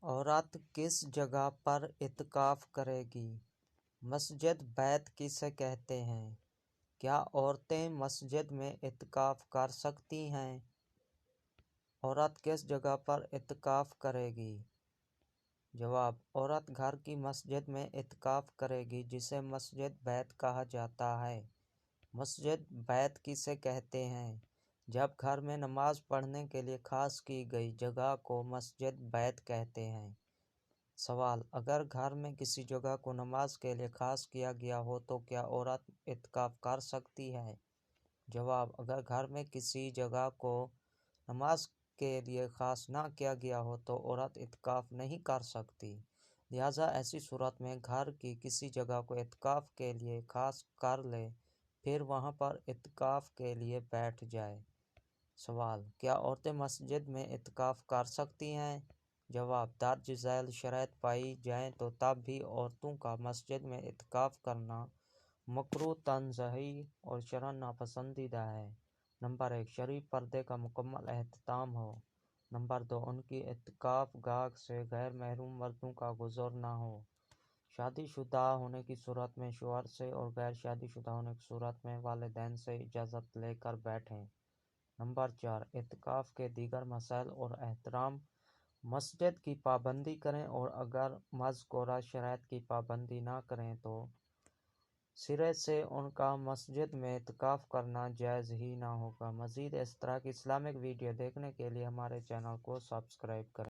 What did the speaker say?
عورت کس جگہ پر اعتکاف کرے گی؟ مسجد بیت کسے کہتے ہیں؟ کیا عورتیں مسجد میں اعتکاف کر سکتی ہیں؟ عورت کس جگہ پر اعتکاف کرے گی؟ جواب: عورت گھر کی مسجد میں اعتکاف کرے گی جسے مسجد بیت کہا جاتا ہے۔ مسجد بیت کسے کہتے ہیں؟ جب گھر میں نماز پڑھنے کے لیے خاص کی گئی جگہ کو مسجد بیت کہتے ہیں۔ سوال: اگر گھر میں کسی جگہ کو نماز کے لیے خاص کیا گیا ہو تو کیا عورت اعتکاف کر سکتی ہے؟ جواب: اگر گھر میں کسی جگہ کو نماز کے لیے خاص نہ کیا گیا ہو تو عورت اعتکاف نہیں کر سکتی، لہٰذا ایسی صورت میں گھر کی کسی جگہ کو اعتکاف کے لیے خاص کر لے، پھر وہاں پر اعتکاف کے لیے بیٹھ جائے۔ سوال: کیا عورتیں مسجد میں اعتکاف کر سکتی ہیں؟ جواب: درج ذیل شرائط پائی جائیں تو تب بھی عورتوں کا مسجد میں اعتکاف کرنا مکروہ تنزیہی اور شرعاً ناپسندیدہ ہے۔ نمبر 1، شرعی پردے کا مکمل اہتمام ہو۔ نمبر 2، ان کی اعتکاف گاہ سے غیر محرم مردوں کا گزر نہ ہو۔ شادی شدہ ہونے کی صورت میں شوہر سے اور غیر شادی شدہ ہونے کی صورت میں والدین سے اجازت لے کر بیٹھیں۔ نمبر 4، اعتکاف کے دیگر مسائل اور احکام: مسجد کی پابندی کریں اور اگر مذکورہ شرائط کی پابندی نہ کریں تو سرے سے ان کا مسجد میں اعتکاف کرنا جائز ہی نہ ہوگا۔ مزید اس طرح کی اسلامک ویڈیو دیکھنے کے لیے ہمارے چینل کو سبسکرائب کریں۔